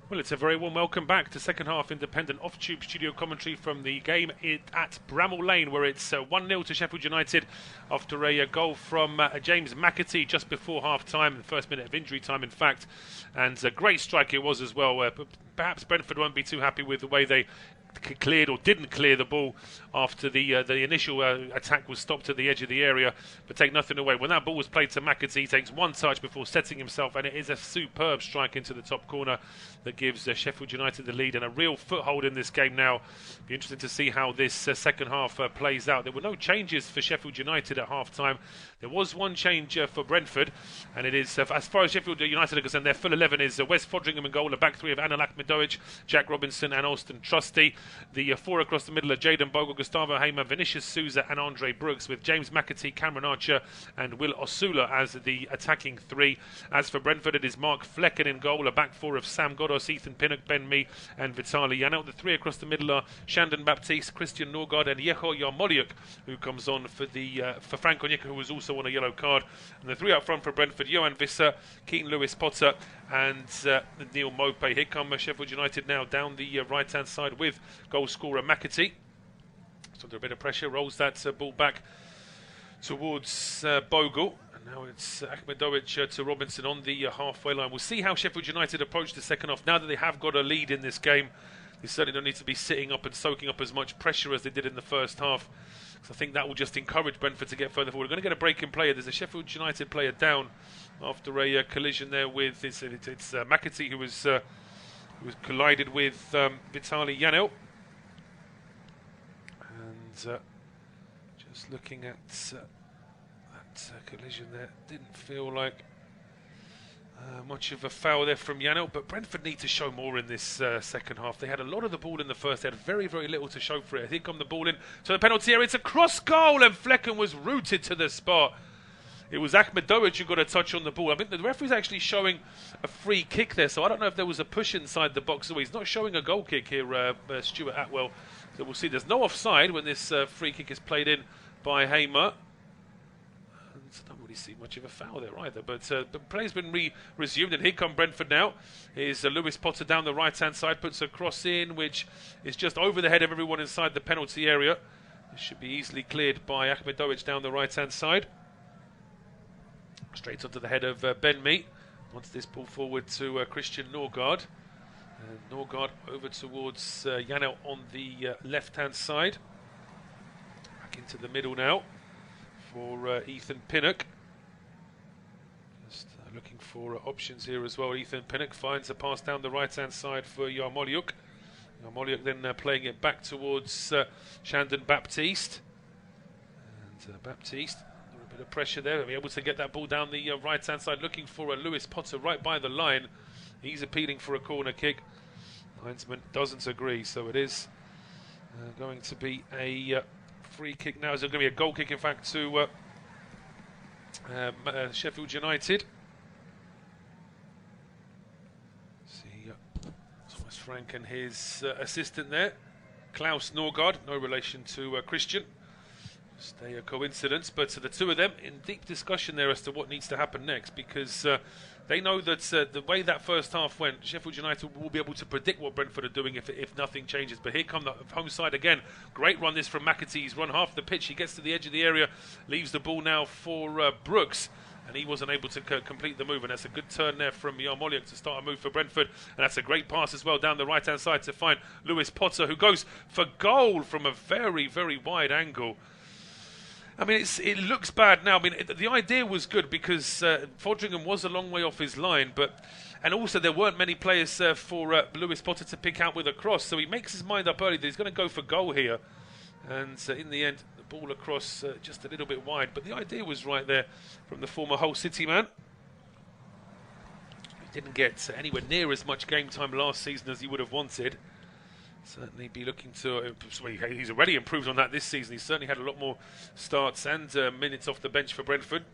Well, it's a very warm welcome back to second half independent off-tube studio commentary from the game at Bramall Lane, where it's 1-0 to Sheffield United after a goal from James McAtee just before half-time, the first minute of injury time, in fact. And a great strike it was as well. Perhaps Brentford won't be too happy with the way they cleared or didn't clear the ball after the initial attack was stopped at the edge of the area, but take nothing away. When that ball was played to McAtee, he takes one touch before setting himself, and it is a superb strike into the top corner that gives Sheffield United the lead and a real foothold in this game now. Be interesting to see how this second half plays out. There were no changes for Sheffield United at half-time. There was one change for Brentford, and it is, as far as Sheffield United are concerned, their full 11 is Wes Foderingham in goal, the back three of Anis Ben Slimane, Jack Robinson and Alston Trusty. The four across the middle are Jayden Bogle, Gustavo Hamer, Vinicius Souza and Andre Brooks, with James McAtee, Cameron Archer and Will Osula as the attacking three. As for Brentford, it is Mark Flecken in goal, a back four of Sam Ghoddos, Ethan Pinnock, Ben Mee and Vitaly Janelt. The three across the middle are Shandon Baptiste, Christian Norgard and Yeho Yarmoliuk, who comes on for Frank Onyeka, who was also on a yellow card. And the three up front for Brentford, Johan Visser, Keane Lewis Potter and Neil Maupay. Here come Sheffield United now down the right-hand side with goal scorer McAtee. So under a bit of pressure, rolls that ball back towards Bogle. And now it's Ahmedovich to Robinson on the halfway line. We'll see how Sheffield United approach the second half. Now that they have got a lead in this game, they certainly don't need to be sitting up and soaking up as much pressure as they did in the first half. So I think that will just encourage Brentford to get further forward. We're going to get a break in player. There's a Sheffield United player down after a collision there with it's McAtee, who was collided with Vitaly Janelt. And just looking at that collision there, didn't feel like much of a foul there from Janelt, but Brentford need to show more in this second half. They had a lot of the ball in the first. They had very, very little to show for it. Here come the ball in to the penalty area. It's a cross goal, and Flecken was rooted to the spot. It was Ahmedovich who got a touch on the ball. I think the referee's actually showing a free kick there, so I don't know if there was a push inside the box. He's not showing a goal kick here, Stuart Atwell. So we'll see. There's no offside when this free kick is played in by Hamer. I don't really see much of a foul there either, but the play's been resumed, and here come Brentford now. Here's Lewis Potter down the right-hand side, puts a cross in, which is just over the head of everyone inside the penalty area. This should be easily cleared by Ahmedovich down the right-hand side. Straight onto the head of Ben Mee. Wants this ball forward to Christian Norgard. And Norgard over towards Janelt on the left-hand side. Back into the middle now for Ethan Pinnock. Just looking for options here as well. Ethan Pinnock finds a pass down the right-hand side for Yarmoliuk. Yarmoliuk then playing it back towards Shandon Baptiste. And Baptiste, a bit of pressure there. They'll be able to get that ball down the right-hand side, looking for Lewis Potter right by the line. He's appealing for a corner kick. Linesman doesn't agree, so it is going to be a free kick now. Is it going to be a goal kick, in fact, to Sheffield United? See Thomas Frank and his assistant there, Klaus Norgard, no relation to Christian. Just a coincidence, but the two of them in deep discussion there as to what needs to happen next, because they know that the way that first half went, Sheffield United will be able to predict what Brentford are doing if nothing changes. But here come the home side again. Great run this from McAtee. He's run half the pitch. He gets to the edge of the area, leaves the ball now for Brooks, and he wasn't able to complete the move. And that's a good turn there from Yarmoliuk to start a move for Brentford. And that's a great pass as well down the right-hand side to find Lewis Potter, who goes for goal from a very, very wide angle. I mean, it looks bad now. I mean, the idea was good because Foderingham was a long way off his line, and also there weren't many players for Lewis Potter to pick out with a cross. So he makes his mind up early that he's going to go for goal here, and in the end, the ball across just a little bit wide. But the idea was right there from the former Hull City man. He didn't get anywhere near as much game time last season as he would have wanted. Certainly be looking to... he's already improved on that this season. He's certainly had a lot more starts and minutes off the bench for Brentford.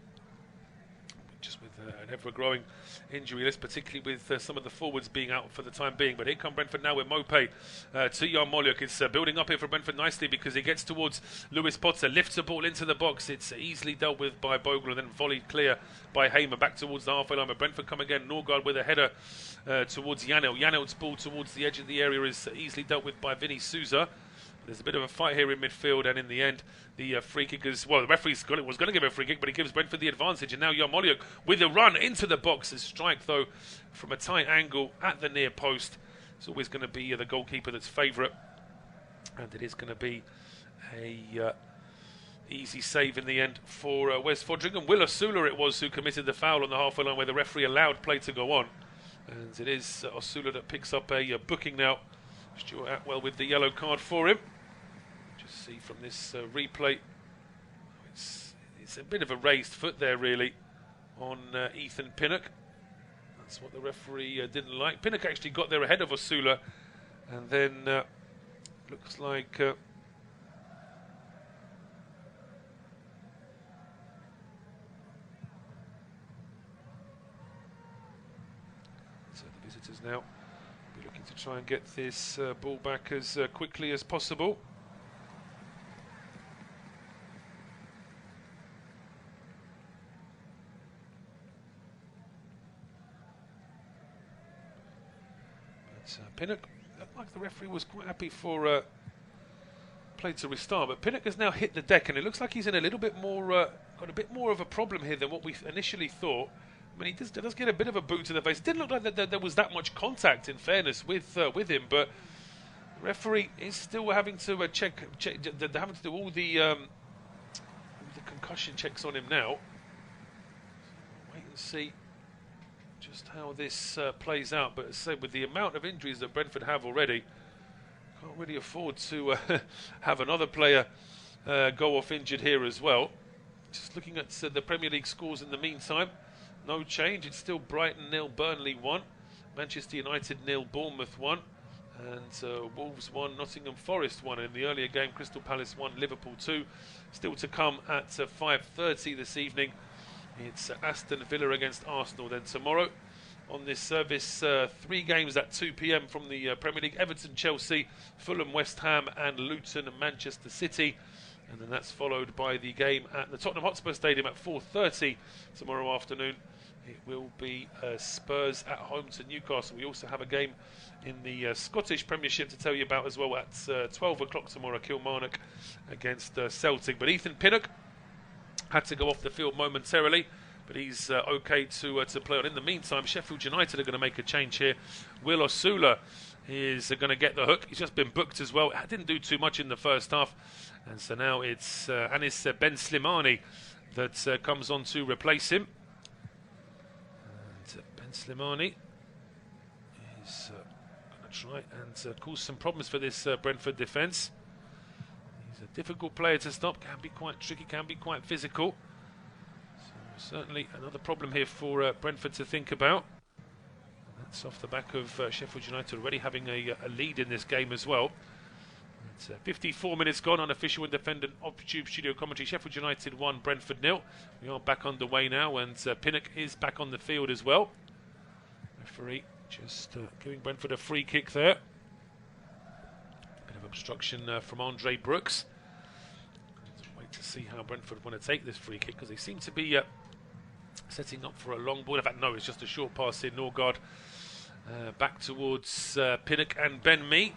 Just with an ever-growing injury list, particularly with some of the forwards being out for the time being. But here come Brentford now with Maupay to Yarmoliuk. It's building up here for Brentford nicely because he gets towards Lewis Potter, lifts the ball into the box. It's easily dealt with by Bogle and then volleyed clear by Hamer back towards the halfway line. But Brentford come again. Norgard with a header towards Janelt. Janelt's ball towards the edge of the area is easily dealt with by Vinny Souza. There's a bit of a fight here in midfield, and in the end, the free kick is... Well, the referee was going to give a free kick, but he gives Brentford the advantage, and now Yarmoliuk with a run into the box. A strike, though, from a tight angle at the near post. It's always going to be the goalkeeper that's favourite, and it is going to be a easy save in the end for Wes Foderingham. Will Osula it was who committed the foul on the halfway line where the referee allowed play to go on. And it is Osula that picks up a booking now. Stuart Atwell with the yellow card for him. Just see from this replay, it's a bit of a raised foot there really on Ethan Pinnock. That's what the referee didn't like. Pinnock actually got there ahead of Osula, and then looks like so the visitors now be looking to try and get this ball back as quickly as possible. Pinnock, like the referee was quite happy for play to restart, but Pinnock has now hit the deck, and it looks like he's in a little bit more, got a bit more of a problem here than what we initially thought. I mean, he does get a bit of a boot to the face. It didn't look like that there was that much contact, in fairness, with him, but the referee is still having to check. They're having to do all the concussion checks on him now. So wait and see just how this plays out, but as I say, with the amount of injuries that Brentford have already, can't really afford to have another player go off injured here as well. Just looking at the Premier League scores in the meantime, no change. It's still Brighton 0, Burnley 1, Manchester United 0, Bournemouth 1, and Wolves 1, Nottingham Forest 1. In the earlier game, Crystal Palace 1, Liverpool 2. Still to come at 5:30 this evening. It's Aston Villa against Arsenal. Then tomorrow on this service, 3 games at 2 p.m. from the Premier League: Everton, Chelsea, Fulham, West Ham, and Luton, Manchester City. And then that's followed by the game at the Tottenham Hotspur Stadium at 4:30 tomorrow afternoon. It will be Spurs at home to Newcastle. We also have a game in the Scottish Premiership to tell you about as well at 12 o'clock tomorrow, Kilmarnock against Celtic. But Ethan Pinnock had to go off the field momentarily, but he's okay to play on. In the meantime, Sheffield United are going to make a change here. Will Osula is going to get the hook. He's just been booked as well. Didn't do too much in the first half, and so now it's Anis Ben Slimane that comes on to replace him. And Ben Slimane is going to try and cause some problems for this Brentford defence. He's a difficult player to stop, can be quite tricky, can be quite physical. So certainly another problem here for Brentford to think about. And that's off the back of Sheffield United already having a lead in this game as well. It's 54 minutes gone, unofficial independent off-tube studio commentary. Sheffield United 1, Brentford 0. We are back underway now, and Pinnock is back on the field as well. Referee just giving Brentford a free kick there. Bit of obstruction from Andre Brooks. Wait to see how Brentford want to take this free kick, because they seem to be setting up for a long ball. In fact, no, it's just a short pass in. Norgard back towards Pinnock and Ben Mee.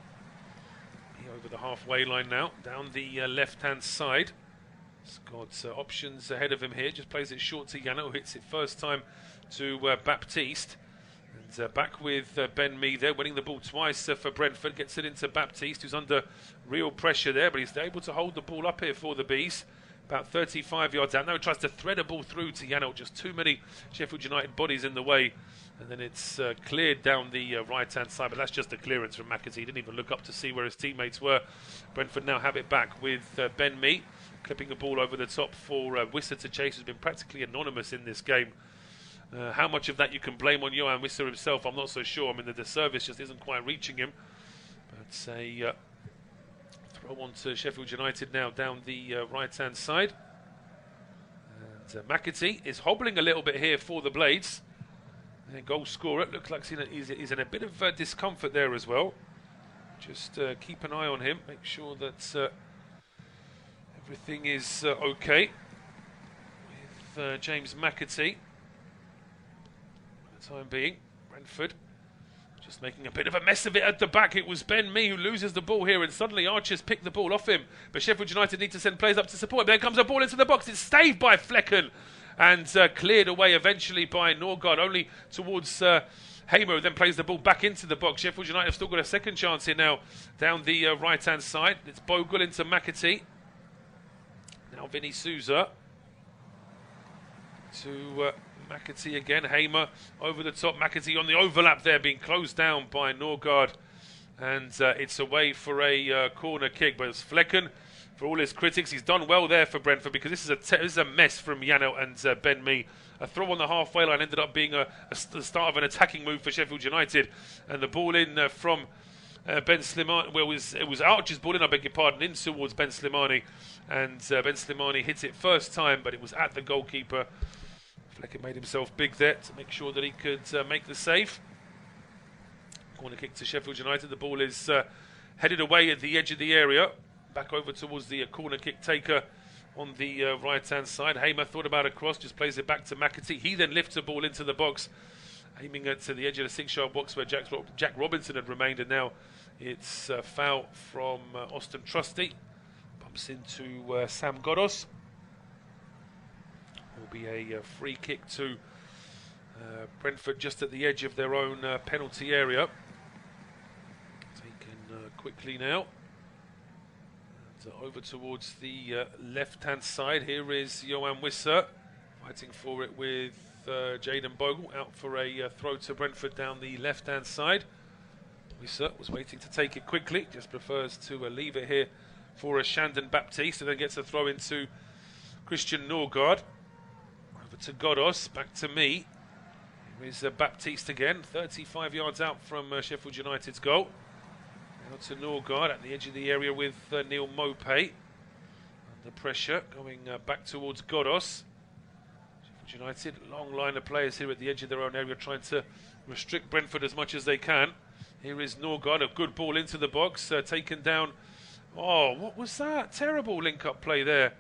Over the halfway line now, down the left-hand side. He's got options ahead of him here. Just plays it short to Yano, who hits it first time to Baptiste. And back with Ben Mee there, winning the ball twice for Brentford. Gets it into Baptiste, who's under real pressure there, but he's able to hold the ball up here for the Bees. About 35 yards out. Now he tries to thread a ball through to Yano. Just too many Sheffield United bodies in the way. And then it's cleared down the right-hand side, but that's just a clearance from McAtee. He didn't even look up to see where his teammates were. Brentford now have it back with Ben Mee, clipping the ball over the top for Wisser to chase, who's been practically anonymous in this game. How much of that you can blame on Johan Wisser himself, I'm not so sure. I mean, the service just isn't quite reaching him. But a throw on to Sheffield United now down the right-hand side. And McAtee is hobbling a little bit here for the Blades. And goal scorer, looks like he's in a bit of discomfort there as well. Just keep an eye on him, make sure that everything is okay with James McAtee. For the time being, Brentford Just making a bit of a mess of it at the back. It was Ben Mee who loses the ball here, and suddenly Archer's picked the ball off him. But Sheffield United need to send players up to support him. There comes a ball into the box. It's staved by Flecken and cleared away eventually by Norgard, only towards Hamer, who then plays the ball back into the box. Sheffield United have still got a second chance here now down the right-hand side. It's Bogle into McAtee. Now Vinny Souza to McAtee again. Hamer over the top. McAtee on the overlap there, being closed down by Norgard. And it's away for a corner kick. But it's Flecken, for all his critics, he's done well there for Brentford, because this is a mess from Yano and Ben Mee. A throw on the halfway line ended up being the start of an attacking move for Sheffield United. And the ball in from Ben Slimane, well, it was Archer's ball in, I beg your pardon, in towards Ben Slimane. And Ben Slimane hits it first time, but it was at the goalkeeper. Flecken made himself big there to make sure that he could make the save. Corner kick to Sheffield United. The ball is headed away at the edge of the area. Back over towards the corner kick taker on the right-hand side. Hamer thought about a cross, just plays it back to McAtee. He then lifts the ball into the box, aiming it to the edge of the 6-yard box where Jack Robinson had remained, and now it's foul from Austin Trusty. Bumps into Sam Godos. Will be a free kick to Brentford just at the edge of their own penalty area. Taken quickly now. And, over towards the left-hand side. Here is Johan Wisser fighting for it with Jaden Bogle, out for a throw to Brentford down the left-hand side. Wisser was waiting to take it quickly, just prefers to leave it here for a Shandon Baptiste, and then gets a throw into Christian Norgard. Over to Godos, back to me. Here is Baptiste again, 35 yards out from Sheffield United's goal. Now to Norgard at the edge of the area with Neil Mopay. Under pressure, going back towards Godos. Sheffield United, long line of players here at the edge of their own area, trying to restrict Brentford as much as they can. Here is Norgard, a good ball into the box, taken down. Oh, what was that? Terrible link-up play there.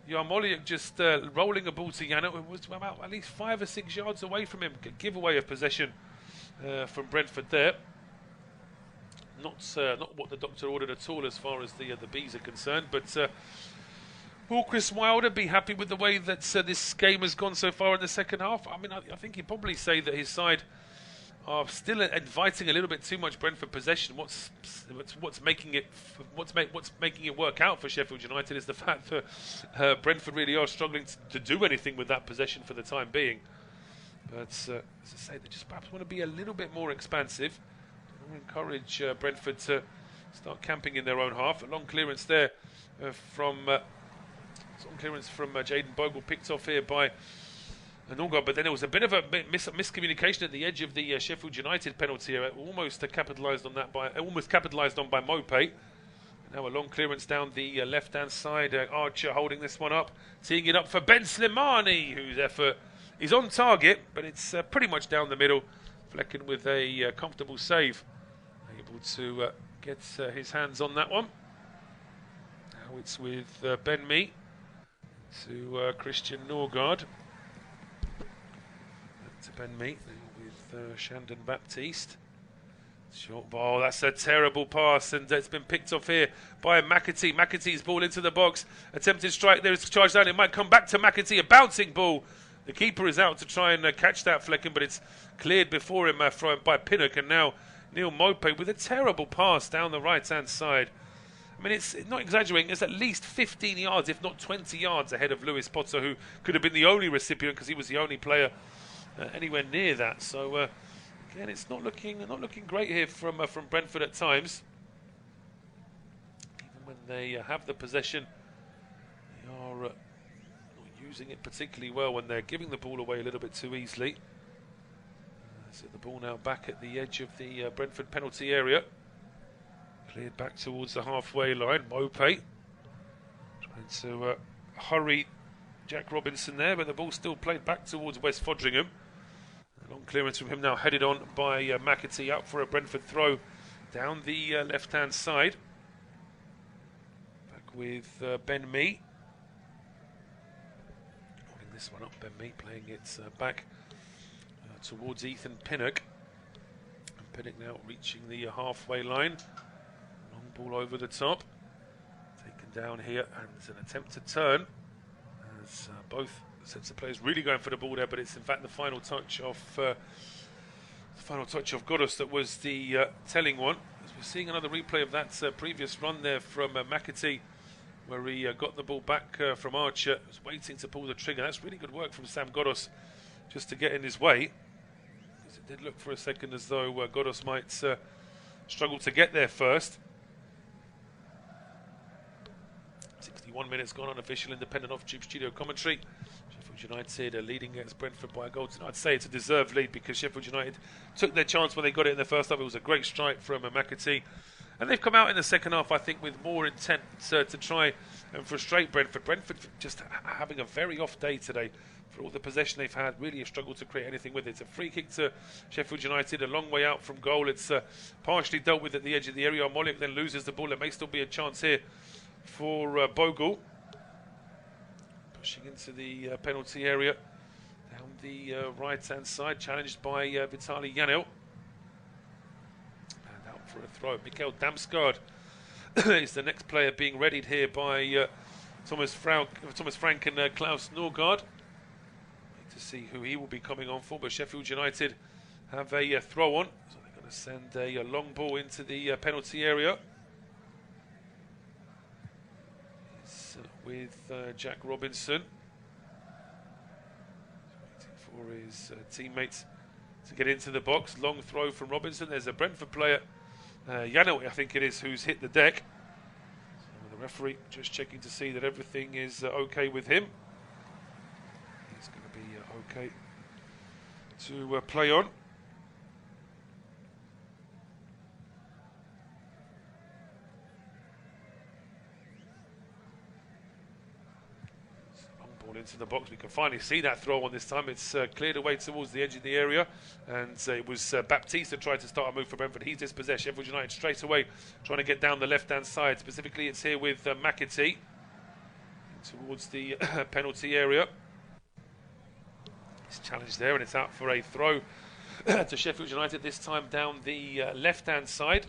Yarmoliuk just rolling a ball to Yano. It was about at least 5 or 6 yards away from him. Giveaway of possession from Brentford there. Not what the doctor ordered at all as far as the bees are concerned. But will Chris Wilder be happy with the way that this game has gone so far in the second half? I mean, I think he'd probably say that his side are still inviting a little bit too much Brentford possession. What's making it work out for Sheffield United is the fact that Brentford really are struggling to do anything with that possession for the time being. But as I say, they just perhaps want to be a little bit more expansive. I encourage Brentford to start camping in their own half. A long clearance there from Jaden Bogle, picked off here by Norgard, but then there was a bit of a miscommunication at the edge of the Sheffield United penalty area. Almost capitalised on by Mopay. Now a long clearance down the left-hand side. Archer holding this one up, teeing it up for Ben Slimane, whose effort is on target, but it's pretty much down the middle. Flecken with a comfortable save, able to get his hands on that one. Now it's with Ben Mee to Christian Norgard. To Ben Mee with Shandon Baptiste. Short ball, that's a terrible pass, and it's been picked off here by McAtee. McAtee's ball into the box, attempted strike there, it's charged down, it might come back to McAtee, a bouncing ball. The keeper is out to try and catch that Flecken, but it's cleared before him by Pinnock, and now Neil Mopay with a terrible pass down the right-hand side. I mean, it's not exaggerating, it's at least 15 yards, if not 20 yards ahead of Lewis Potter, who could have been the only recipient because he was the only player anywhere near that. So again, it's not looking great here from Brentford at times. Even when they have the possession, they are not using it particularly well when they're giving the ball away a little bit too easily. So the ball now back at the edge of the Brentford penalty area, cleared back towards the halfway line. Mopay trying to hurry Jack Robinson there, but the ball still played back towards Wes Foderingham. A long clearance from him now, headed on by McAtee, out for a Brentford throw down the left-hand side. Back with Ben Mee. Holding this one up, Ben Mee playing it back towards Ethan Pinnock. Pinnock now reaching the halfway line. Long ball over the top. Taken down here, and it's an attempt to turn. As both sets of players really going for the ball there, but it's in fact the final touch of Godos that was the telling one. As we're seeing another replay of that previous run there from McAtee, where he got the ball back from Archer, was waiting to pull the trigger. That's really good work from Sam Godos just to get in his way. Because it did look for a second as though Godos might struggle to get there first. 61 minutes gone on official independent off-tube studio commentary. Sheffield United are leading against Brentford by a goal. I'd say it's a deserved lead because Sheffield United took their chance when they got it in the first half. It was a great strike from McAtee. And they've come out in the second half, I think, with more intent to try and frustrate Brentford. Brentford just having a very off day today. For all the possession they've had, really have struggled to create anything with it. It's a free kick to Sheffield United, a long way out from goal. It's partially dealt with at the edge of the area. Molik then loses the ball. There may still be a chance here for Bogle. Pushing into the penalty area. Down the right-hand side, challenged by Vitaly Janel. And out for a throw. Mikkel Damsgaard is the next player being readied here by Thomas Frank and Klaus Norgard. To see who he will be coming on for, but Sheffield United have a throw on, so they're going to send a long ball into the penalty area. It's with Jack Robinson. He's waiting for his teammates to get into the box. Long throw from Robinson. There's a Brentford player, Janel, I think it is, who's hit the deck. So the referee just checking to see that everything is okay with him. He's going to be okay to play on. Long ball into the box. We can finally see that throw on this time. It's cleared away towards the edge of the area, and it was Baptiste that tried to start a move for Brentford. He's dispossessed. Sheffield United straight away trying to get down the left-hand side. Specifically, it's here with McAtee towards the penalty area. It's challenged there, and it's out for a throw to Sheffield United, this time down the left-hand side.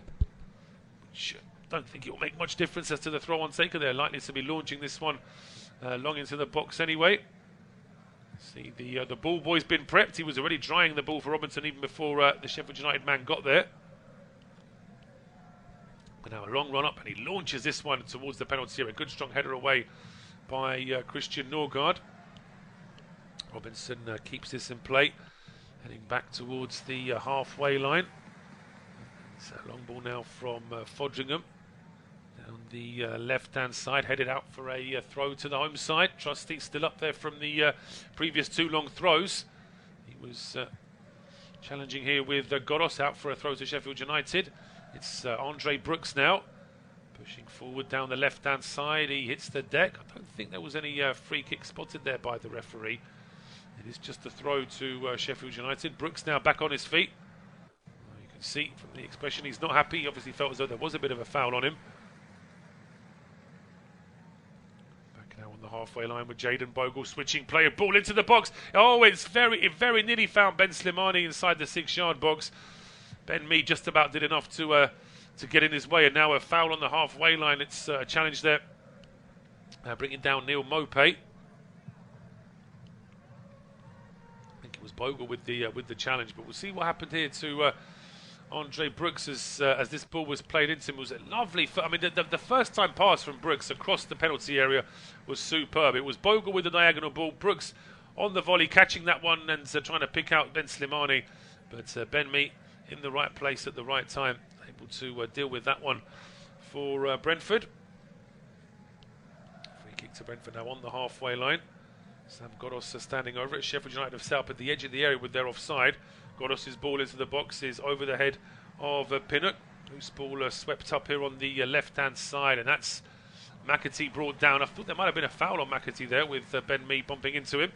Which I don't think it will make much difference as to the throw on taker. They're likely to be launching this one long into the box anyway. See, the ball boy's been prepped. He was already drying the ball for Robinson even before the Sheffield United man got there. But now a long run up, and he launches this one towards the penalty area. A good strong header away by Christian Norgard. Robinson keeps this in play, heading back towards the halfway line. It's a long ball now from Foderingham down the left-hand side, headed out for a throw to the home side. Trusty still up there from the previous two long throws. He was challenging here with Godos, out for a throw to Sheffield United. It's Andre Brooks now, pushing forward down the left-hand side. He hits the deck. I don't think there was any free kick spotted there by the referee. It is just a throw to Sheffield United. Brooks now back on his feet. You can see from the expression he's not happy. He obviously felt as though there was a bit of a foul on him. Back now on the halfway line with Jayden Bogle switching play. A ball into the box. Oh, it very nearly found Ben Slimane inside the 6-yard box. Ben Mee just about did enough to get in his way, and now a foul on the halfway line. It's a challenge there, bringing down Neil Mopey. Was Bogle with the challenge, but we'll see what happened here to Andre Brooks as this ball was played into him. It was a lovely. I mean, the first time pass from Brooks across the penalty area was superb. It was Bogle with the diagonal ball, Brooks on the volley catching that one and trying to pick out Ben Slimane, but Ben Mee in the right place at the right time, able to deal with that one for Brentford. Free kick to Brentford now on the halfway line. Sam Godos standing over it. Sheffield United have set up at the edge of the area with their offside. Godos' ball into the box is over the head of Pinnock. Loose ball swept up here on the left-hand side, and that's McAtee brought down. I thought there might have been a foul on McAtee there with Ben Mee bumping into him.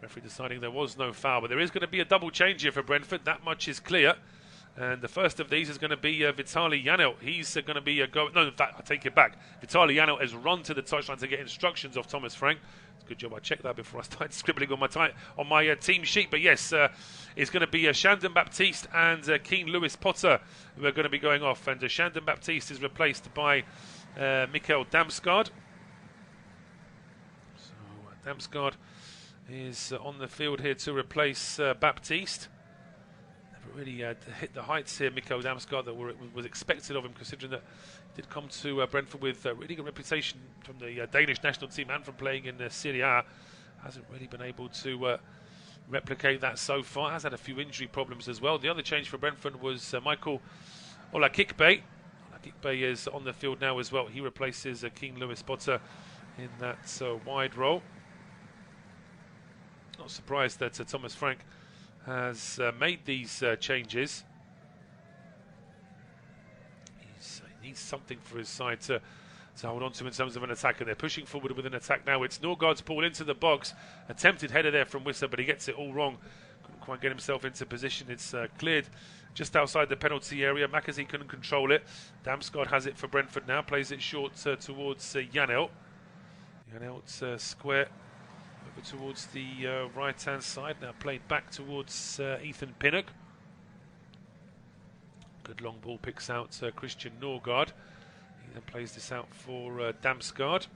Referee deciding there was no foul, but there is going to be a double change here for Brentford. That much is clear. And the first of these is going to be Vitaly Janel. He's going to be going. No, in fact, I take it back. Vitaly Janel has run to the touchline to get instructions of Thomas Frank. He's Good job I checked that before I started scribbling on my team sheet. But yes, it's going to be Shandon Baptiste and Keane Lewis Potter who are going to be going off. And Shandon Baptiste is replaced by Mikkel Damsgaard. So Damsgaard is on the field here to replace Baptiste. Never really hit the heights here, Mikkel Damsgaard, that was expected of him, considering that he did come to Brentford with a really good reputation from the Danish national team and from playing in Serie A. Hasn't really been able to replicate that so far. Has had a few injury problems as well. The other change for Brentford was Michael Olakikbe. Olakikbe is on the field now as well. He replaces Keane Lewis Potter in that wide role. Not surprised that Thomas Frank has made these changes. He needs something for his side to hold on to in terms of an attack, and they're pushing forward with an attack now. It's Norgaard's ball into the box. Attempted header there from Wissa, but he gets it all wrong. Couldn't quite get himself into position. It's cleared just outside the penalty area. Mackenzie couldn't control it. Damsgaard has it for Brentford now. Plays it short towards Janelt. Janelt square over towards the right-hand side. Now played back towards Ethan Pinnock. Good long ball picks out Christian Norgaard. He then plays this out for Damsgaard.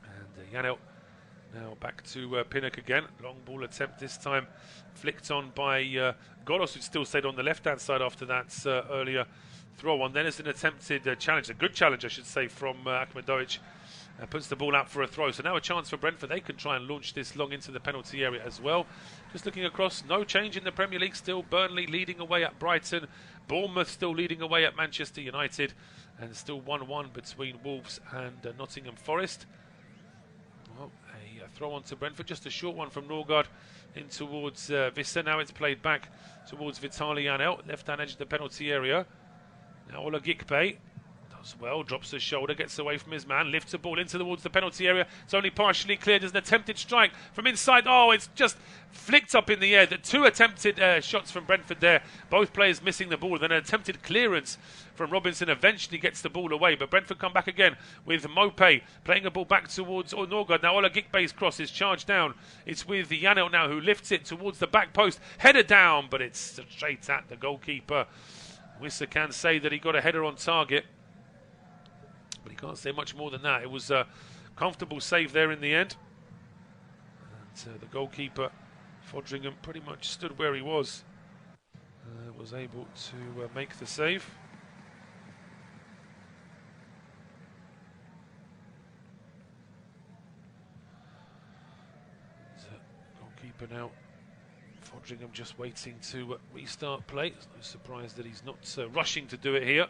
And Janelt now back to Pinnock again. Long ball attempt this time flicked on by Godos, who still stayed on the left-hand side after that earlier throw on. Then there's an attempted challenge, a good challenge I should say, from Akhmedovic. Puts the ball out for a throw. So now a chance for Brentford. They can try and launch this long into the penalty area as well. Just looking across, no change in the Premier League still. Burnley leading away at Brighton. Bournemouth still leading away at Manchester United. And still 1-1 between Wolves and Nottingham Forest. Well, a throw on to Brentford. Just a short one from Norgaard in towards Wissa. Now it's played back towards Vitaly Janelt. Left-hand edge of the penalty area. Now Olakikbe does well, drops the shoulder, gets away from his man, lifts the ball into towards the penalty area. It's only partially cleared. There's an attempted strike from inside. Oh, it's just flicked up in the air. The two attempted shots from Brentford there. Both players missing the ball. Then an attempted clearance from Robinson eventually gets the ball away. But Brentford come back again with Mope playing a ball back towards Norgaard. Now Olakikbe's cross is charged down. It's with Janelt now, who lifts it towards the back post. Header down, but it's straight at the goalkeeper. Wissa can say that he got a header on target, but he can't say much more than that. It was a comfortable save there in the end. And the goalkeeper, Foderingham, pretty much stood where he was able to make the save. Goalkeeper now, Foderingham, just waiting to restart play. It's no surprise that he's not rushing to do it here.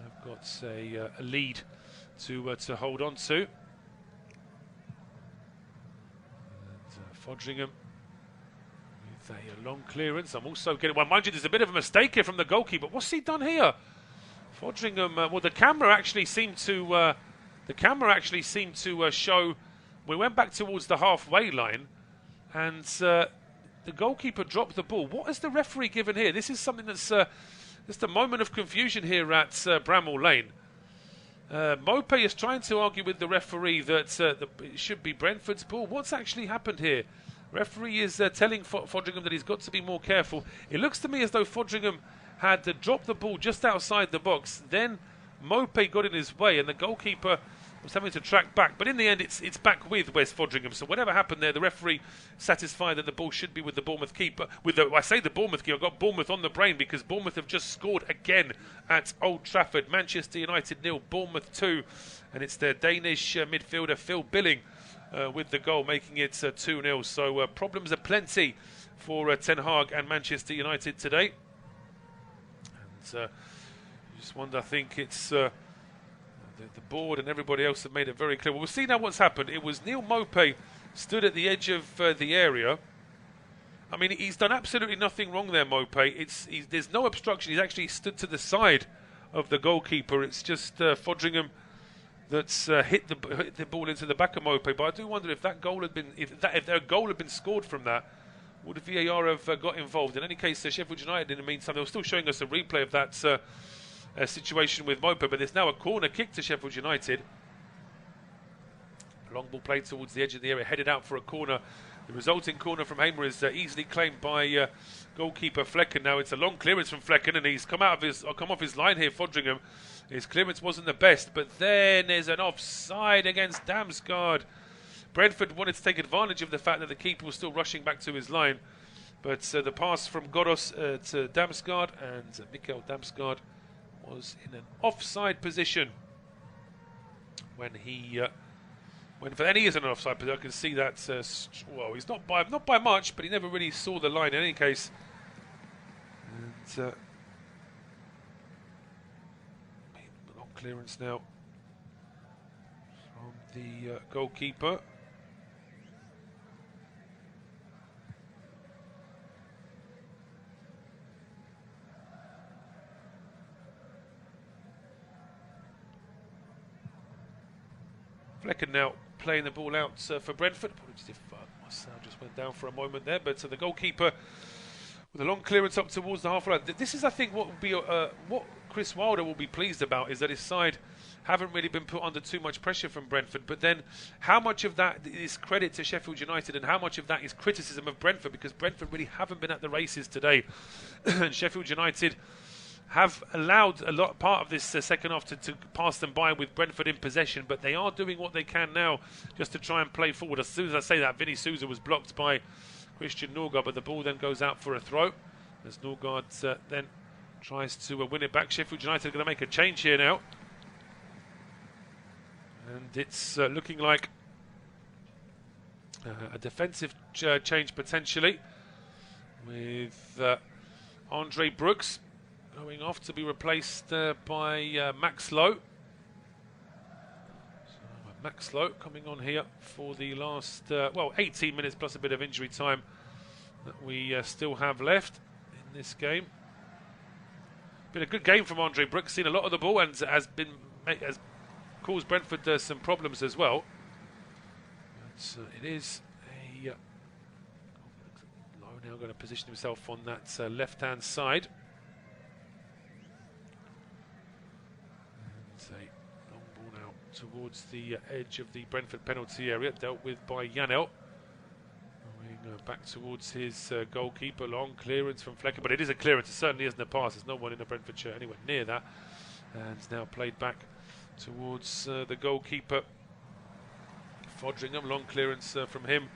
I've got a lead to hold on to. And Foderingham with a long clearance. I'm also getting, well, mind you, there's a bit of a mistake here from the goalkeeper. What's he done here? Foderingham, well, the camera actually seemed to show. We went back towards the halfway line, and the goalkeeper dropped the ball. What has the referee given here? This is something that's just a moment of confusion here at Bramall Lane. Mope is trying to argue with the referee that it should be Brentford's ball. What's actually happened here? Referee is telling Foderingham that he's got to be more careful. It looks to me as though Foderingham had dropped the ball just outside the box. Then Mope got in his way, and the goalkeeper was having to track back. But in the end, it's back with Wes Foderingham. So whatever happened there, the referee satisfied that the ball should be with the Bournemouth keeper. I say the Bournemouth keeper, I've got Bournemouth on the brain, because Bournemouth have just scored again at Old Trafford. Manchester United 0, Bournemouth 2. And it's their Danish midfielder Phil Billing with the goal, making it 2-0. So problems are plenty for Ten Hag and Manchester United today. And you just wonder, I think it's the board and everybody else have made it very clear. Well, we'll see now what's happened. It was Neil Mope stood at the edge of the area. I mean, he's done absolutely nothing wrong there, Mope. There's no obstruction. He's actually stood to the side of the goalkeeper. It's just Foderingham that's hit the ball into the back of Mope. But I do wonder if that goal had been, if their goal had been scored from that, would VAR have got involved? In any case, Sheffield United, in the meantime, they were still showing us a replay of that situation with Mope, but there's now a corner kick to Sheffield United. Long ball played towards the edge of the area, headed out for a corner. The resulting corner from Hamer is easily claimed by goalkeeper Flecken. Now it's a long clearance from Flecken, and he's come off his line here. Foderingham, his clearance wasn't the best, but then there's an offside against Damsgaard. Brentford wanted to take advantage of the fact that the keeper was still rushing back to his line, but the pass from Godos to Damsgaard, and Mikkel Damsgaard was in an offside position when he. And he is in an offside position. I can see that. Well, he's not by much, but he never really saw the line in any case. And long clearance now from the goalkeeper. Flecken now playing the ball out for Brentford. Apologies if my sound just went down for a moment there, but the goalkeeper with a long clearance up towards the half line. This is, I think, what will be what Chris Wilder will be pleased about, is that his side haven't really been put under too much pressure from Brentford. But then, how much of that is credit to Sheffield United, and how much of that is criticism of Brentford? Because Brentford really haven't been at the races today, and Sheffield United have allowed part of this second half to pass them by with Brentford in possession, but they are doing what they can now just to try and play forward. As soon as I say that, Vinny Souza was blocked by Christian Norgard, but the ball then goes out for a throw as Norgard then tries to win it back. Sheffield United are going to make a change here now, and it's looking like a defensive change potentially, with Andre Brooks going off to be replaced by Max Lowe. So Max Lowe coming on here for the last 18 minutes plus a bit of injury time that we still have left in this game. Been a good game from Andre Brooks, seen a lot of the ball, and has caused Brentford some problems as well. But it is a Lowe now going to position himself on that left-hand side. Long ball now towards the edge of the Brentford penalty area, dealt with by Janelt. Going back towards his goalkeeper. Long clearance from Flecken, but it is a clearance. It certainly isn't a pass. There's no one in the Brentford shirt anywhere near that. And it's now played back towards the goalkeeper Foderingham. Long clearance from him.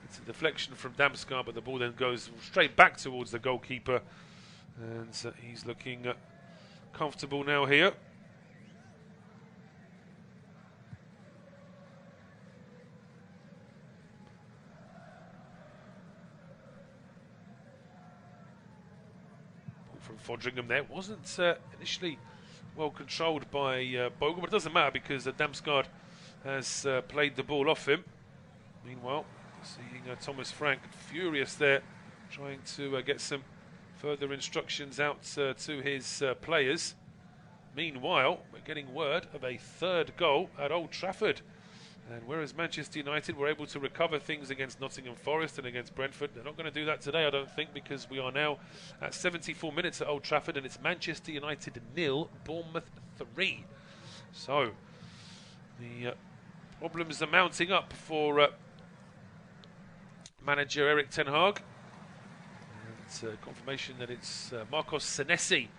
It's a deflection from Damsgaard, but the ball then goes straight back towards the goalkeeper, and he's looking comfortable now here. From Foderingham there, wasn't initially well controlled by Bogle, but it doesn't matter because Damsgaard has played the ball off him. Meanwhile, seeing Thomas Frank furious there, trying to get some further instructions out to his players. Meanwhile, we're getting word of a third goal at Old Trafford. And whereas Manchester United were able to recover things against Nottingham Forest and against Brentford, they're not going to do that today, I don't think, because we are now at 74 minutes at Old Trafford, and it's Manchester United 0, Bournemouth 3. So, the problems are mounting up for manager Erik ten Hag. It's confirmation that it's Marcos Senesi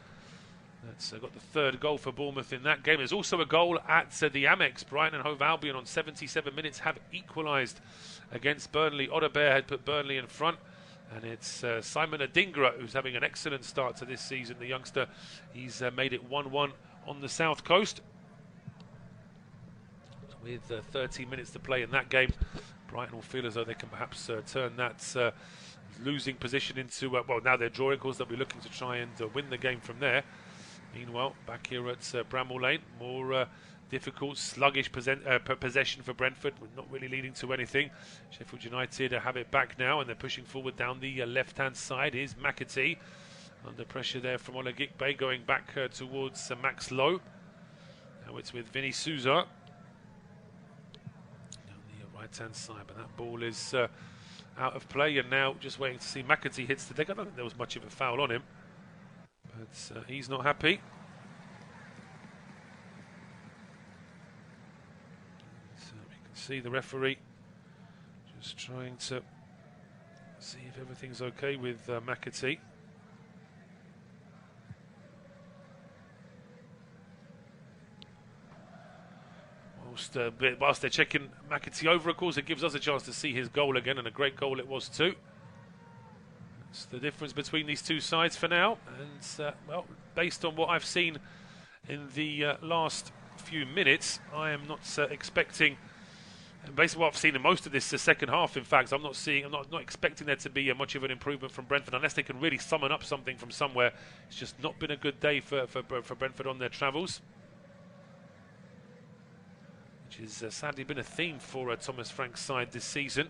that's got the third goal for Bournemouth in that game. There's also a goal at the Amex. Brighton and Hove Albion on 77 minutes have equalised against Burnley. Odebear had put Burnley in front, and it's Simon Adingra who's having an excellent start to this season. The youngster, he's made it 1-1 on the south coast with 13 minutes to play in that game. Brighton will feel as though they can perhaps turn that losing position into now they're drawing. Of course, they'll be looking to try and win the game from there. Meanwhile, back here at Bramall Lane, more difficult, sluggish possession for Brentford, not really leading to anything. Sheffield United have it back now, and they're pushing forward down the left-hand side. Is McAtee under pressure there from Ola Gikbe, going back towards Max Lowe. Now it's with Vinny Souza down the right-hand side, but that ball is out of play, and now just waiting to see McAtee hits the deck. I don't think there was much of a foul on him, but he's not happy. So we can see the referee just trying to see if everything's okay with McAtee. Whilst they're checking McAtee over, of course, it gives us a chance to see his goal again, and a great goal it was too. It's the difference between these two sides for now, and well, based on what I've seen in the last few minutes, I am not expecting. And based on what I've seen in most of this second half, in fact, I'm not expecting there to be much of an improvement from Brentford unless they can really summon up something from somewhere. It's just not been a good day for Brentford on their travels, which has sadly been a theme for Thomas Frank's side this season.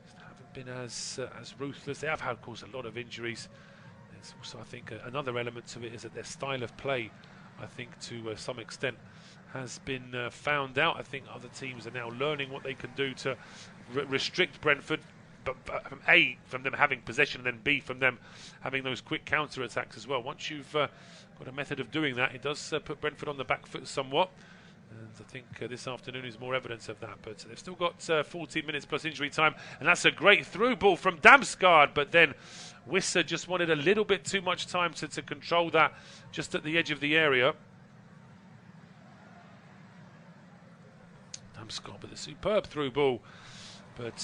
They haven't been as ruthless. They have had, of course, a lot of injuries. There's also, I think, another element to it is that their style of play, I think, to some extent, has been found out. I think other teams are now learning what they can do to restrict Brentford, but from them having possession, and then B, from them having those quick counter-attacks as well. Once you've got a method of doing that, it does put Brentford on the back foot somewhat. And I think this afternoon is more evidence of that. But they've still got 14 minutes plus injury time. And that's a great through ball from Damsgaard. But then Wisse just wanted a little bit too much time to control that just at the edge of the area. Damsgaard with a superb through ball. But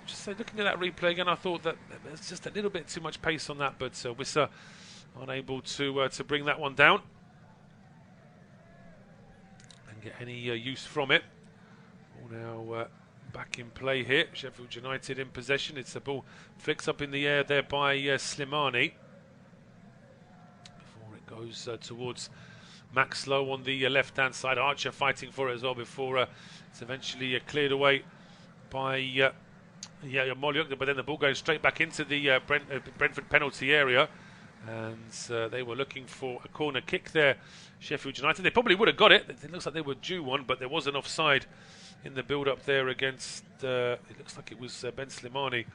just looking at that replay again, I thought that there's just a little bit too much pace on that. But Wisse unable to bring that one down. Get any use from it. Ball now back in play here. Sheffield United in possession. It's the ball flicks up in the air there by Slimane. Before it goes towards Max Lowe on the left-hand side. Archer fighting for it as well before it's eventually cleared away by Molyuk. But then the ball goes straight back into the Brentford penalty area. And they were looking for a corner kick there, Sheffield United. They probably would have got it. It looks like they were due one, but there was an offside in the build-up there against, it looks like it was Ben Slimane.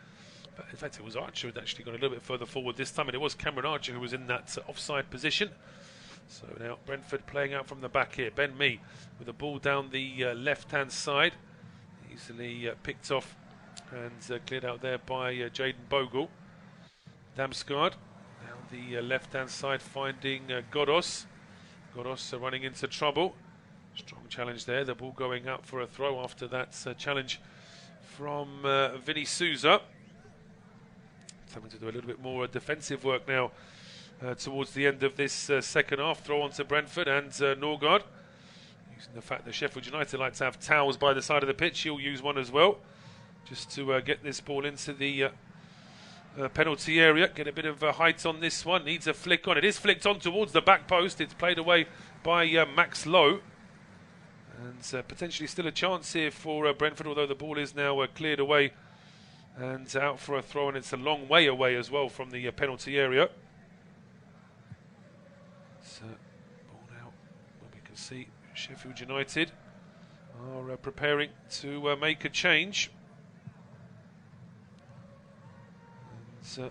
But in fact, it was Archer who had actually gone a little bit further forward this time, and it was Cameron Archer who was in that offside position. So now Brentford playing out from the back here. Ben Mee with the ball down the left-hand side. Easily picked off and cleared out there by Jaden Bogle. Damsgaard. The left-hand side finding Godos. Godos running into trouble. Strong challenge there. The ball going out for a throw after that challenge from Vinny Souza. Having to do a little bit more defensive work now towards the end of this second half. Throw on to Brentford and Norgard. Using the fact that Sheffield United like to have towels by the side of the pitch, he'll use one as well. Just to get this ball into the penalty area. Get a bit of height on this one. Needs a flick on. It is flicked on towards the back post. It's played away by Max Lowe. And potentially still a chance here for Brentford, although the ball is now cleared away and out for a throw, and it's a long way away as well from the penalty area. So, ball now, where we can see Sheffield United are preparing to make a change. I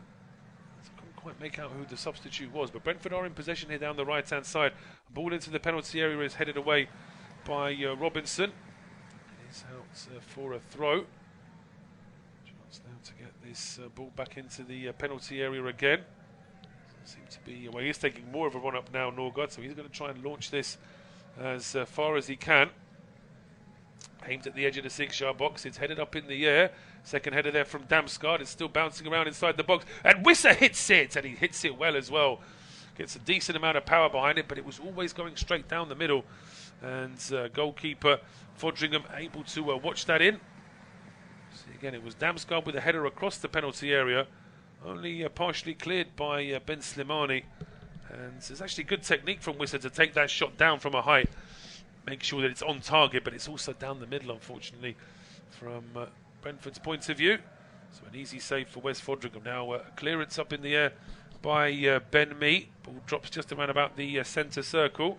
couldn't quite make out who the substitute was, but Brentford are in possession here down the right-hand side. Ball into the penalty area is headed away by Robinson. It is out for a throw. Chance now to get this ball back into the penalty area again. Seem to be, well, he's taking more of a run up now, Norgard, so he's going to try and launch this as far as he can. Aimed at the edge of the 6-yard box. It's headed up in the air. Second header there from Damsgaard. It's still bouncing around inside the box. And Wisse hits it, and he hits it well as well. Gets a decent amount of power behind it, but it was always going straight down the middle. And goalkeeper Foderingham able to watch that in. See, again, it was Damsgaard with a header across the penalty area. Only partially cleared by Ben Slimane. And it's actually good technique from Wisse to take that shot down from a height. Make sure that it's on target, but it's also down the middle, unfortunately, from Brentford's point of view. So an easy save for Wes Foderingham. Now a clearance up in the air by Ben Mee. Ball drops just around about the centre circle.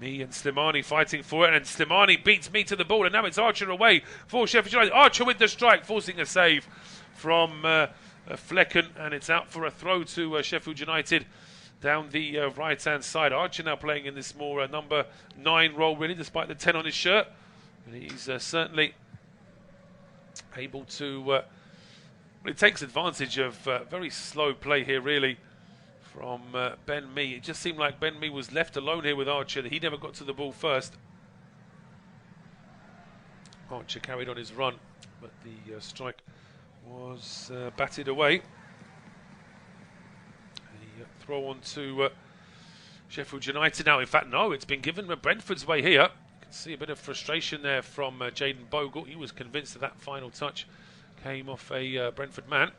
Mee and Slimane fighting for it, and Slimane beats Mee to the ball, and now it's Archer away for Sheffield United. Archer with the strike, forcing a save from Flecken, and it's out for a throw to Sheffield United down the right-hand side. Archer now playing in this more number 9 role, really, despite the 10 on his shirt. But he's certainly able to... it takes advantage of very slow play here, really, from Ben Mee. It just seemed like Ben Mee was left alone here with Archer, that he never got to the ball first. Archer carried on his run, but the strike was batted away. A throw on to Sheffield United now. In fact, no, it's been given Brentford's way here. You can see a bit of frustration there from Jayden Bogle. He was convinced that final touch came off a Brentford man.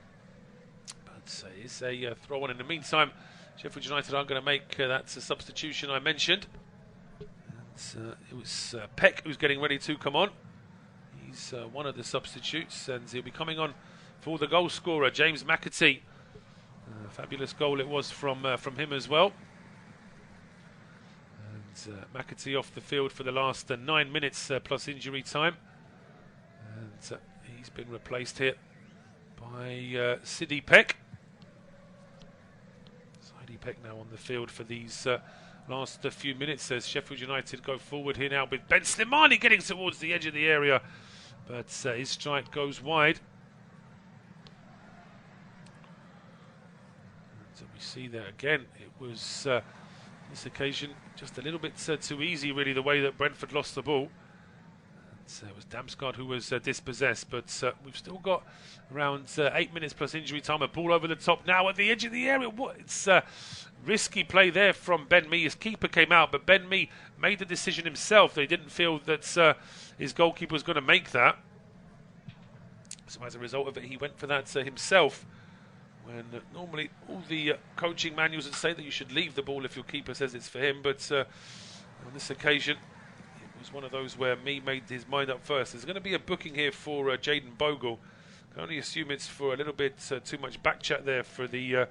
But it's a throw on. In the meantime, Sheffield United are going to make that substitution I mentioned. And, it was Peck who's getting ready to come on. He's one of the substitutes, and he'll be coming on for the goal scorer, James McAtee. Fabulous goal it was from him as well. And McAtee off the field for the last 9 minutes plus injury time. And he's been replaced here by Sidney Peck. Sidney Peck now on the field for these last few minutes as Sheffield United go forward here now with Ben Slimane getting towards the edge of the area. But his strike goes wide. So we see there again, it was this occasion just a little bit too easy, really, the way that Brentford lost the ball. And, it was Damsgaard who was dispossessed, but we've still got around 8 minutes plus injury time. A ball over the top now at the edge of the area. It's risky play there from Ben Mee. His keeper came out, but Ben Mee made the decision himself. They didn't feel that his goalkeeper was going to make that. So as a result of it, he went for that himself. When normally all the coaching manuals would say that you should leave the ball if your keeper says it's for him, but on this occasion it was one of those where Mee made his mind up first. There's going to be a booking here for Jayden Bogle. I can only assume it's for a little bit too much back chat there for the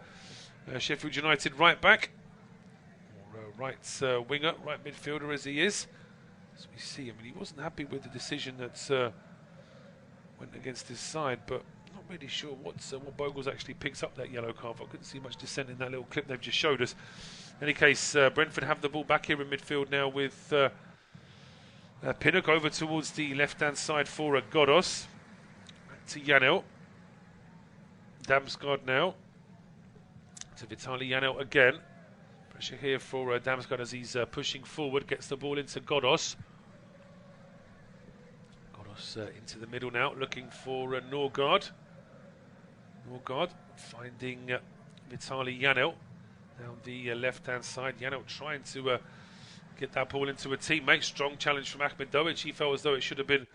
Sheffield United right back, or right winger, right midfielder as he is. As we see, I mean, he wasn't happy with the decision that went against his side, but not really sure what Bogle's actually picked up that yellow card. I couldn't see much dissent in that little clip they've just showed us. In any case, Brentford have the ball back here in midfield now with Pinnock over towards the left-hand side for Godos. Back to Janelt. Damsgaard now. To Vitaly Janelt again. Pressure here for Damsgaard as he's pushing forward. Gets the ball into Godos. Into the middle now, looking for Norgard. Norgard finding Vitaly Janelt down the left-hand side. Janelt trying to get that ball into a teammate. Strong challenge from Ahmedovich. He felt as though it should have been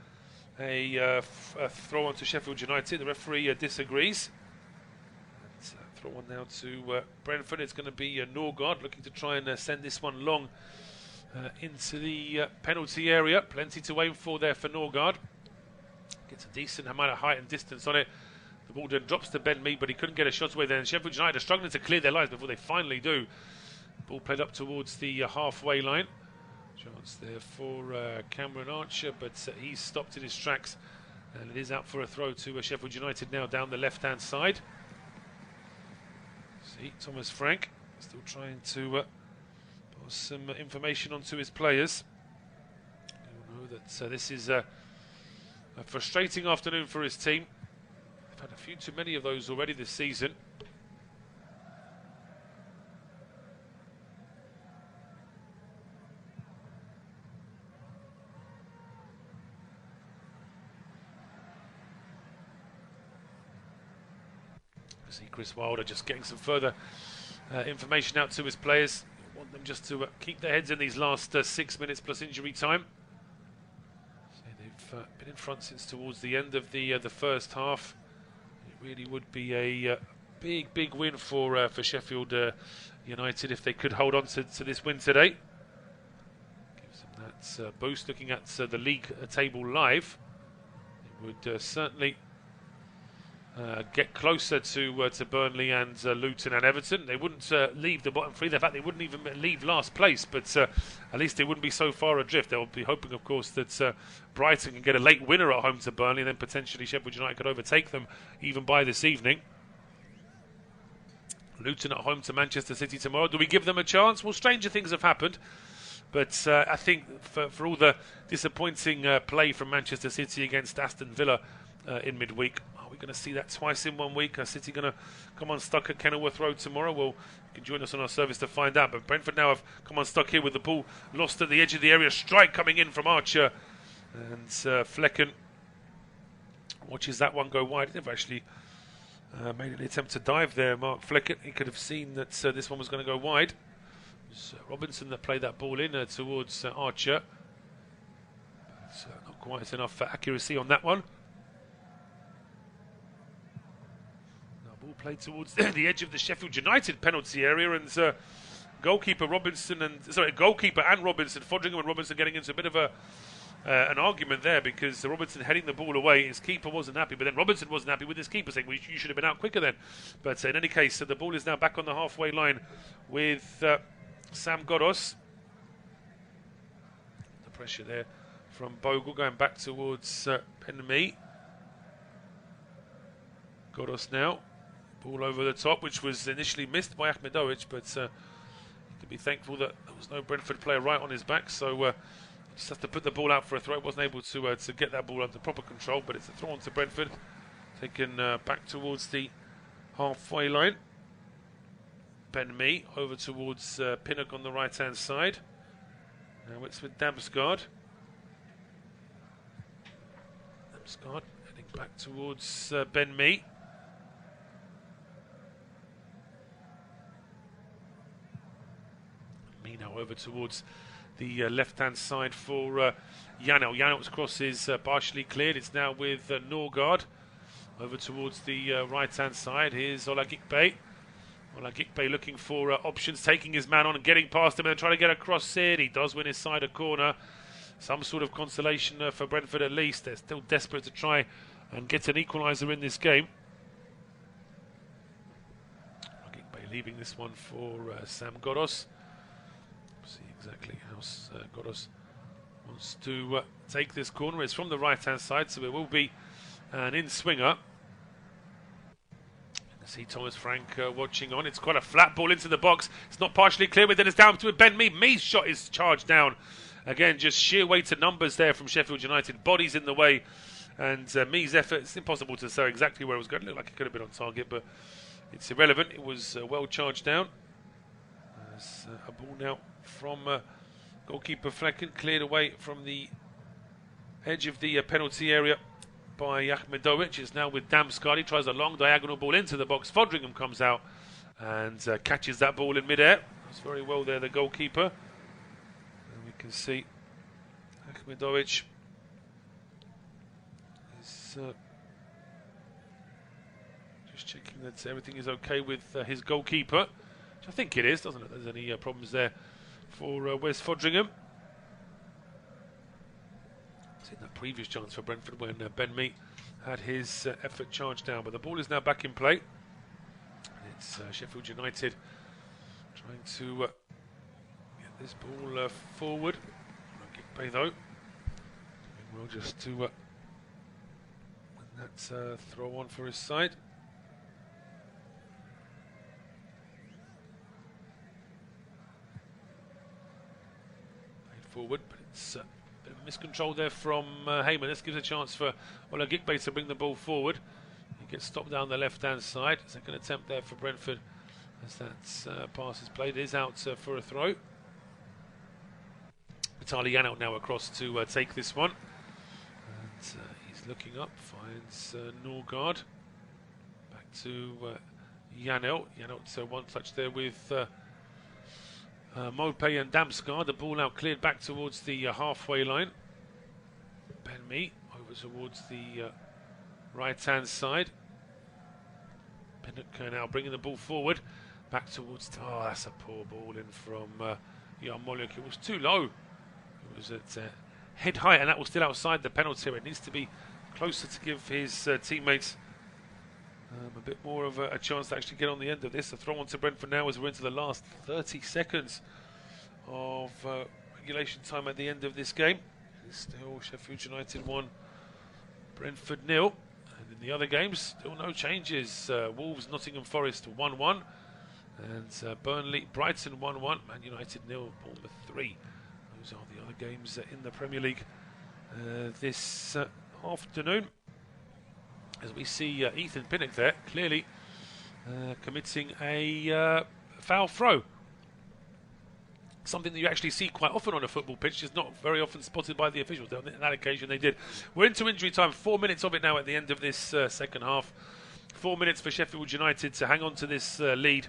a throw on to Sheffield United. The referee disagrees. And, throw on now to Brentford. It's going to be Norgard looking to try and send this one long into the penalty area. Plenty to aim for there for Norgard. Gets a decent amount of height and distance on it. The ball then drops to Ben Mee, but he couldn't get a shot away there. And Sheffield United are struggling to clear their lines before they finally do. Ball played up towards the halfway line. Chance there for Cameron Archer, but he's stopped in his tracks. And it is out for a throw to Sheffield United now down the left-hand side. See, Thomas Frank still trying to pass some information on to his players. You'll know that this is a frustrating afternoon for his team. They've had a few too many of those already this season. I see Chris Wilder just getting some further information out to his players. I want them just to keep their heads in these last 6 minutes plus injury time. Been in front since towards the end of the first half. It really would be a big win for Sheffield United if they could hold on to this win today. Gives them that boost. Looking at the league table live, it would certainly get closer to Burnley and Luton and Everton. They wouldn't leave the bottom three. In fact, they wouldn't even leave last place, but at least they wouldn't be so far adrift. They'll be hoping, of course, that Brighton can get a late winner at home to Burnley, and then potentially Sheffield United could overtake them even by this evening. Luton at home to Manchester City tomorrow. Do we give them a chance? Well, stranger things have happened. But I think for all the disappointing play from Manchester City against Aston Villa in midweek. Are we going to see that twice in 1 week? Are City going to come unstuck at Kenilworth Road tomorrow? Well, you can join us on our service to find out. But Brentford now have come unstuck here with the ball lost at the edge of the area. Strike coming in from Archer. And Flecken watches that one go wide. They've actually made an attempt to dive there, Mark Flecken. He could have seen that this one was going to go wide. It was Robinson that played that ball in towards Archer. But, not quite enough accuracy on that one. Now ball played towards the edge of the Sheffield United penalty area, and goalkeeper and Robinson, Foderingham and Robinson getting into a bit of an argument there, because Robinson heading the ball away. His keeper wasn't happy, but then Robinson wasn't happy with his keeper, saying, well, you should have been out quicker then. But in any case, the ball is now back on the halfway line with Sam Godos. The pressure there from Bogle going back towards Ben Mee. Godos now. Ball over the top, which was initially missed by Ahmedovich, but you can be thankful that there was no Brentford player right on his back, so just have to put the ball out for a throw. Wasn't able to get that ball under proper control, but it's a throw on to Brentford. Taken back towards the halfway line. Ben Mee over towards Pinnock on the right-hand side. Now it's with Damsgaard. Damsgaard heading back towards Ben Mee. Mee now over towards the left-hand side for Janelt. Janelt's cross is partially cleared. It's now with Norgard over towards the right-hand side. Here's Olagikbe. Olagikbe looking for options, taking his man on and getting past him and trying to get across it. He does win his side a corner. Some sort of consolation for Brentford at least. They're still desperate to try and get an equaliser in this game. Olagikbe leaving this one for Sam Godos. See exactly how Godos wants to take this corner. It's from the right-hand side, so it will be an in-swinger. See Thomas Frank watching on. It's quite a flat ball into the box. It's not partially clear, but then it's down to Ben Mee. Mee's shot is charged down. Again, just sheer weight of numbers there from Sheffield United. Bodies in the way, and Mee's effort, it's impossible to say exactly where it was going. It looked like it could have been on target, but it's irrelevant. It was well charged down. There's a ball now from goalkeeper Flecken, cleared away from the edge of the penalty area by Ahmedovich. It's now with Damsgaard. He tries a long diagonal ball into the box. Foderingham comes out and catches that ball in mid-air. That's very well there, the goalkeeper. And we can see Ahmedovich is just checking that everything is okay with his goalkeeper, which I think it is. Doesn't look like there's any problems there for Wes Foderingham. In that previous chance for Brentford when Ben Mee had his effort charged down, but the ball is now back in play. It's Sheffield United trying to get this ball forward. Gigbe though doing well just to win that throw on for his side. Played forward, but it's miscontrol there from Heyman. This gives a chance for Olagikbe to bring the ball forward. He gets stopped down the left-hand side. Second attempt there for Brentford as that pass is played. It is out for a throw. Vitaly Janelt now across to take this one. And he's looking up, finds Norgard. Back to Janelt. Janelt one touch there with Mopé and Damsgaard. The ball now cleared back towards the halfway line. Ben Mee over towards the right-hand side. Pinnock now bringing the ball forward. Back towards... Oh, that's a poor ball in from Yarmolenko. It was too low. It was at head height, and that was still outside the penalty area. It needs to be closer to give his teammates a bit more of a chance to actually get on the end of this. The throw on to Brentford now as we're into the last 30 seconds of regulation time at the end of this game. It's still Sheffield United 1, Brentford 0. And in the other games, still no changes. Wolves, Nottingham Forest 1-1. And Burnley, Brighton 1-1. Man United 0, Bournemouth 3. Those are the other games in the Premier League this afternoon. as we see Ethan Pinnock there clearly committing a foul throw. Something that you actually see quite often on a football pitch, is not very often spotted by the officials. On that occasion they did. We're into injury time, 4 minutes of it now at the end of this second half. 4 minutes for Sheffield United to hang on to this lead.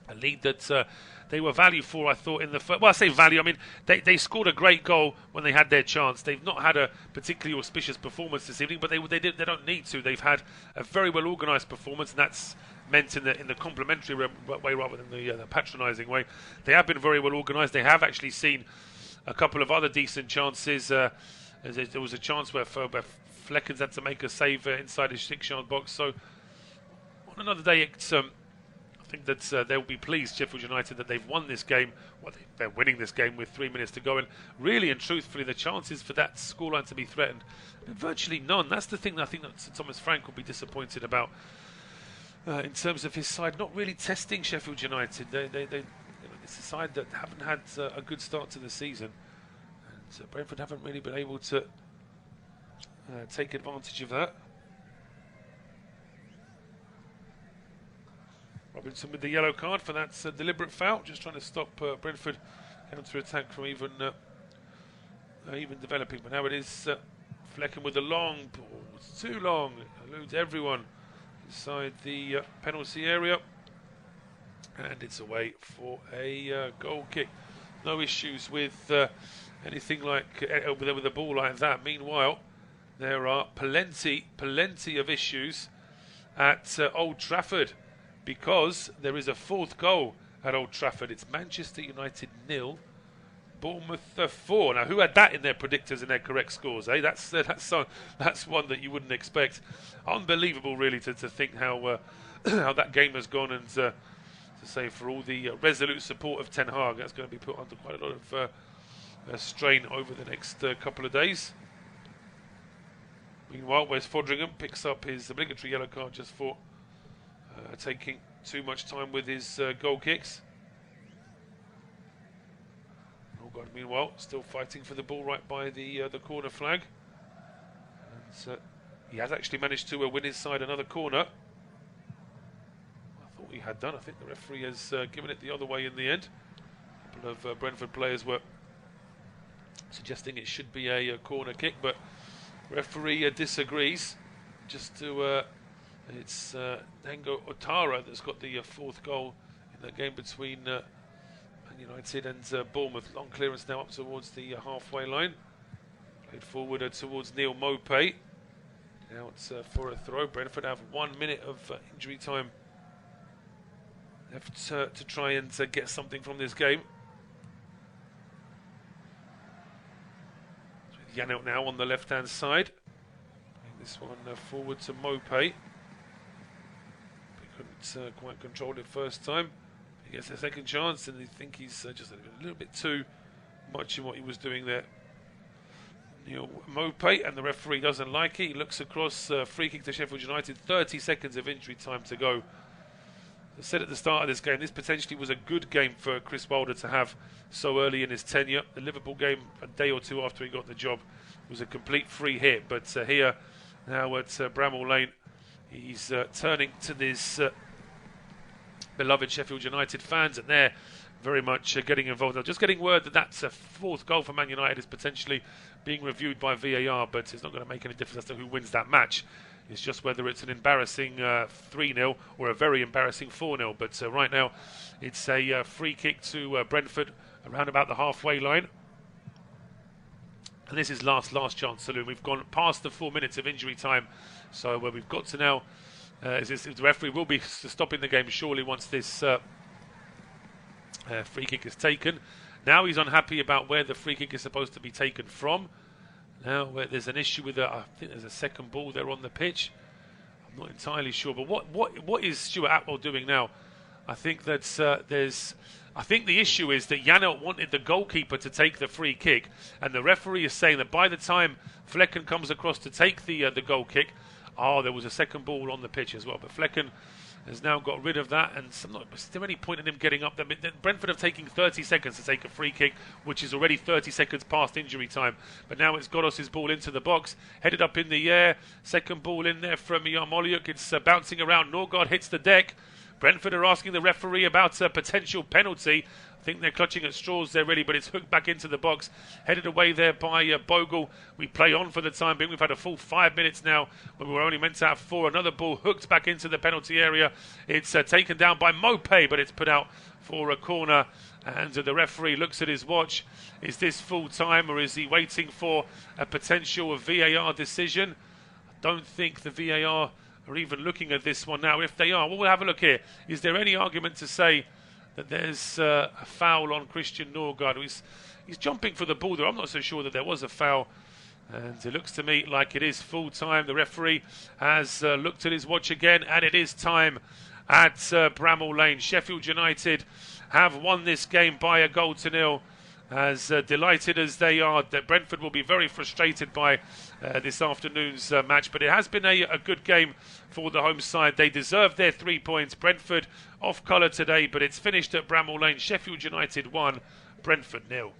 A lead that they were value for, I thought, in the first. Well, I say value, I mean, they scored a great goal when they had their chance. They've not had a particularly auspicious performance this evening, but they don't need to. They've had a very well organised performance, and that's meant in the complimentary way rather than the patronising way. They have been very well organised. They have actually seen a couple of other decent chances. There was a chance where Fleckens had to make a save inside his 6-yard box. So on another day, it's, I think that they'll be pleased, Sheffield United, that they've won this game. Well, they're winning this game with 3 minutes to go, and really and truthfully, the chances for that scoreline to be threatened, virtually none. That's the thing that I think that Sir Thomas Frank will be disappointed about. In terms of his side, not really testing Sheffield United. It's a side that haven't had a good start to the season, and Brentford haven't really been able to take advantage of that. Robinson with the yellow card for that deliberate foul, just trying to stop Brentford counter-attack from even developing. But now it is Flecken with the long ball. It's too long, eludes everyone inside the penalty area, and it's away for a goal kick. No issues with anything like with a ball like that. Meanwhile, there are plenty of issues at Old Trafford, because there is a fourth goal at Old Trafford. It's Manchester United 0, Bournemouth 4. Now, who had that in their predictors and their correct scores? That's one that you wouldn't expect. Unbelievable, really, to think how that game has gone, and to say for all the resolute support of Ten Hag, that's going to be put under quite a lot of strain over the next couple of days. Meanwhile, Wes Foderingham picks up his obligatory yellow card just for taking too much time with his goal kicks. God, meanwhile, still fighting for the ball right by the corner flag. And he has actually managed to win his side another corner. I thought he had done. I think the referee has given it the other way in the end. A couple of Brentford players were suggesting it should be a corner kick, but referee disagrees. Just to it's Nengo Otara that's got the fourth goal in the game between United and Bournemouth. Long clearance now up towards the halfway line. Played forward towards Neil Mopay. Now it's for a throw. Brentford have 1 minute of injury time left to try and get something from this game. Janelt now on the left-hand side. This one forward to Mopay. He couldn't quite control it first time. He gets a second chance, and I think he's just a little bit too much in what he was doing there. Neil Mopay, and the referee doesn't like it. He looks across, free kick to Sheffield United, 30 seconds of injury time to go. I said at the start of this game, this potentially was a good game for Chris Wilder to have so early in his tenure. The Liverpool game, a day or two after he got the job, was a complete free hit. But here, now at Bramall Lane, he's turning to this beloved Sheffield United fans, and they're very much getting involved. I'm just getting word that that's a fourth goal for Man United is potentially being reviewed by VAR, but it's not going to make any difference as to who wins that match. It's just whether it's an embarrassing 3-0 or a very embarrassing 4-0. But right now, it's a free kick to Brentford around about the halfway line. And this is last chance saloon. We've gone past the 4 minutes of injury time, so we've got to now. The referee will be stopping the game surely once this free kick is taken. Now he's unhappy about where the free kick is supposed to be taken from. Now there's an issue with I think there's a second ball there on the pitch. I'm not entirely sure, but what is Stuart Atwell doing now? I think that I think the issue is that Janelt wanted the goalkeeper to take the free kick, and the referee is saying that by the time Flecken comes across to take the goal kick, there was a second ball on the pitch as well. But Flecken has now got rid of that, and is there any point in him getting up there? Brentford have taken 30 seconds to take a free kick, which is already 30 seconds past injury time. But now it's Godos's ball into the box, headed up in the air. Second ball in there from Yarmolyuk. It's bouncing around. Norgard hits the deck. Brentford are asking the referee about a potential penalty. I think they're clutching at straws there really, but it's hooked back into the box, headed away there by Bogle. We play on for the time being. We've had a full 5 minutes now when we were only meant to have 4. Another ball hooked back into the penalty area. It's taken down by Mopé, but it's put out for a corner, and the referee looks at his watch. Is this full time, or is he waiting for a potential VAR decision? I don't think the VAR are even looking at this one now. If they are, well, we'll have a look here. Is there any argument to say that there's a foul on Christian Norgard? He's jumping for the ball there. I'm not so sure that there was a foul, and it looks to me like it is full time. The referee has looked at his watch again, and it is time at Bramall Lane. Sheffield United have won this game by 1-0. As delighted as they are, that Brentford will be very frustrated by this afternoon's match. But it has been a good game for the home side. They deserve their 3 points. Brentford off colour today, but it's finished at Bramall Lane. Sheffield United 1, Brentford 0.